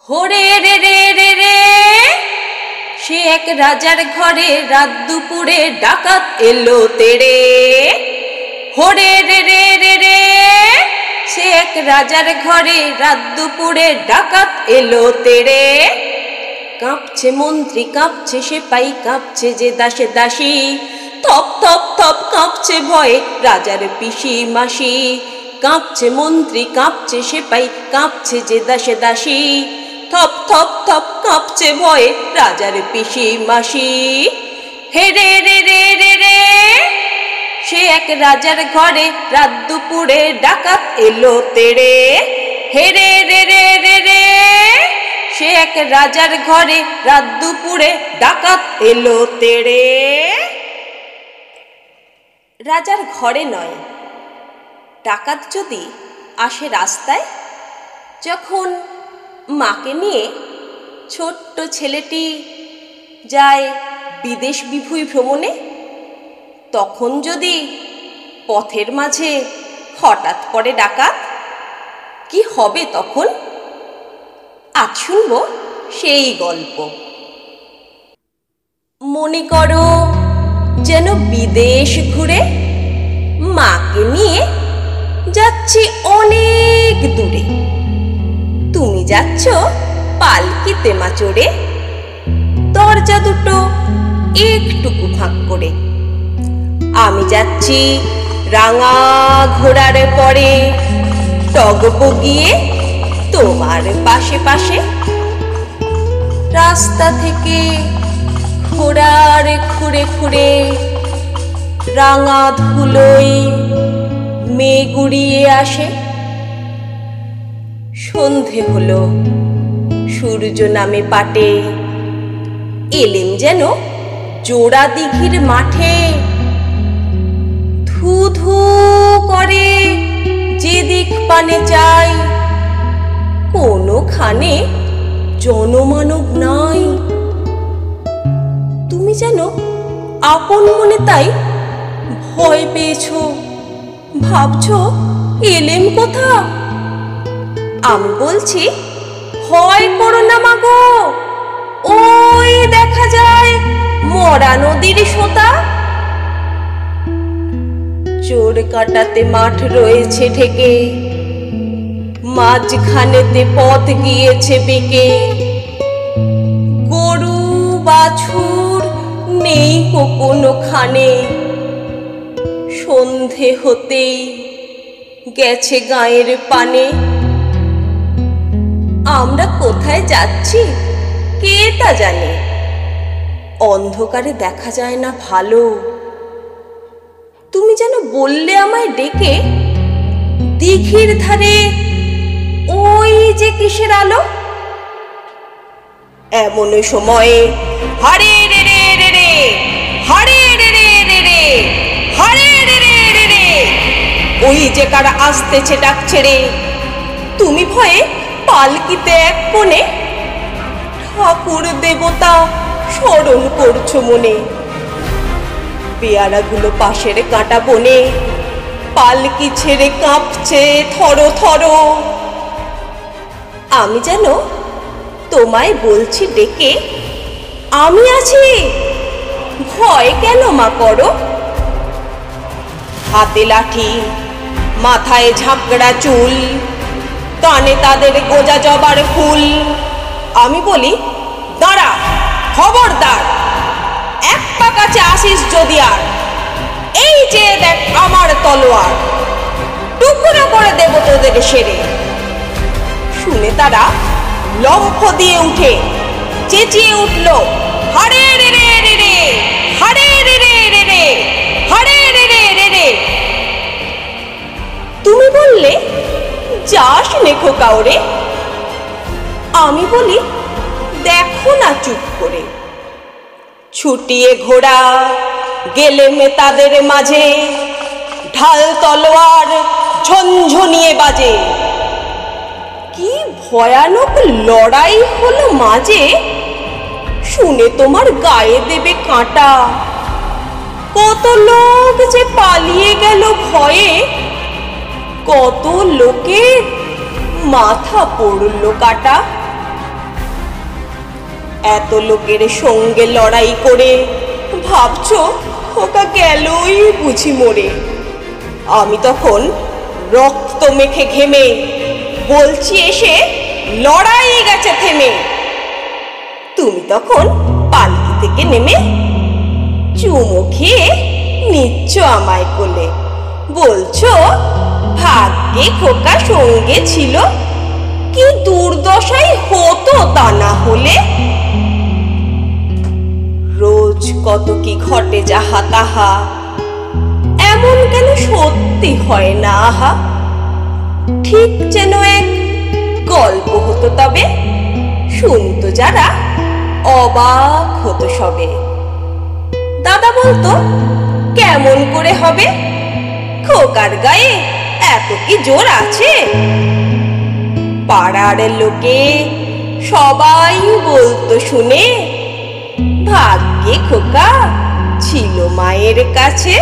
হোরে রে রে রে রে, সে এক রাজার ঘরে রাত দুপুরে ডাকাত এলো তেড়ে। হোরে রে রে রে রে, সে এক রাজার ঘরে রাত দুপুরে ডাকাত এলো তেড়ে। কাঁপছে মন্ত্রী, কাঁপছে সেপাই, কাঁপছে যে দাসে দাসী, থপ থপ থপ কাঁপছে ভয়ে রাজার পিসি মাসি। কাঁপছে মন্ত্রী, কাঁপছে সেপাই, কাঁপছে যে দাসে দাসী, থপ থপ থপ কাঁপছে ভয়ে রাজার পিসি মাসি। হে রে রে রে রে রে, সে এক রাজার ঘরে রাত দুপুরে ডাকাত এলো তেড়ে। হে রে রে রে রে রে, সে এক রাজার ঘরে রাত দুপুরে ডাকাত এলো তেড়ে। রাজার ঘরে নয়, ডাকাত যদি আসে রাস্তায়, যখন মাকে নিয়ে ছোট্ট ছেলেটি যায় বিদেশ বিভূঁই ভ্রমণে, তখন যদি পথের মাঝে হঠাৎ পড়ে ডাকাত, কি হবে তখন? আজ শুনব সেই গল্প। মনে করো যেন বিদেশ ঘুরে মাকে নিয়ে যাচ্ছি অনেক দূরে। তুমি যাচ্ছ পালকিতে মা চড়ে, দরজা দুটো একটুকু ফাঁক করে। আমি যাচ্ছি রাঙা ঘোড়ার পরে, টগবগিয়ে তোমার পাশে পাশে। রাস্তা থেকে ঘোড়ার খুঁড়ে খুঁড়ে রাঙা ধুলোয় মেঘ উড়িয়ে আসে। সন্ধে হলো, সূর্য নামে পাটে, এলেম যেন জোড়া দিঘির মাঠে। ধু ধু করে যেদিক পানে চাই, কোনোখানে জনমানব নাই। তুমি যেন আপন মনে তাই ভয় পেয়েছ, ভাবছ এলেম কোথা। আমি বলছি, ভয় করো না মাগো, ওই দেখা যায় মরা নদীর সোতা। চোর কাটাতে মাঠ রয়েছে ঢেকে, মাঝখানেতে পথ গিয়েছে বেঁকে। গরু বাছুর নেই কোনোখানে, সন্ধে হতেই গেছে গায়ের পানে। আমরা কোথায় যাচ্ছি কে তা জানে, অন্ধকারে দেখা যায় না ভালো। তুমি যেন বললে আমায় ডেকে, দিঘির ধারে ওই যে কিসের আলো। এমন সময়ে হারে রে রে রে রে, হারে রে রে রে রে, হারে রে রে রে রে, ওই যে কারা আসতেছে ডাক ছেড়ে। তুমি ভয়ে পালকিতে এক কোণে, ঠাকুর দেবতা স্মরণ করছো মনে। পেয়ারাগুলো পাশের কাঁটা বনে, পালকি ছেড়ে কাঁপছে থর থর। আমি যেন তোমায় বলছি ডেকে, আমি আছি, ভয় কেন মা করো। হাতে লাঠি, মাথায় ঝাঁকড়া চুল, কানে তাদের গোজা জবার ফুল। আমি বলি, দাঁড়া, খবরদার, এক পা কাছে আসিস যদি আর, এই যে দেখ আমার তলোয়ার, টুকরো করে দেব তোদের সেরে। শুনে তারা লম্ফ দিয়ে উঠে চেঁচিয়ে উঠল, হারে রে রে রে রে, হারে রে রে রে রে, হারে রে রে রে রে। তুমি বললে, যাস নেখো কাউরে। আমি বলি, দেখো না চুপ করে। ছুটিয়ে ঘোড়া গেলে মে তাদের মাঝে, ঢাল তলোয়ার ঝনঝনিয়ে বাজে। কি ভয়ানক লড়াই হলো মাঝে, শুনে তোমার গায়ে দেবে কাঁটা। কত লোক যে পালিয়ে গেল ভয়ে, কত লোকের মাথা পড়ল কাটা। এত লোকের সঙ্গে লড়াই করে ভাবছো খোকা গেলই বুঝি মরে। আমি তখন রক্ত মেখে ঘেমে বলছি এসে লড়াই গেছে থেমে। তুমি তখন পালকি থেকে নেমে চুমো খেয়ে নিচ্ছ আমায় কোলে, বলছো ভাগ্যে খোকা সঙ্গে ছিল, কি দুর্দশাই হতো তা না হলে। রোজ কত কি ঘটে যাহা তাহা, এমন কেন সত্যি হয় না আহা। ঠিক যেন এক গল্প হতো তবে, শুনতো যারা অবাক হতো সবে। দাদা বলতো কেমন করে হবে, খোকার গায়ে এত কি জোর আছে। পাড়ার লোকে সবাই বলতো শুনে, ভাগ্যে খোকা ছিল মায়ের কাছে।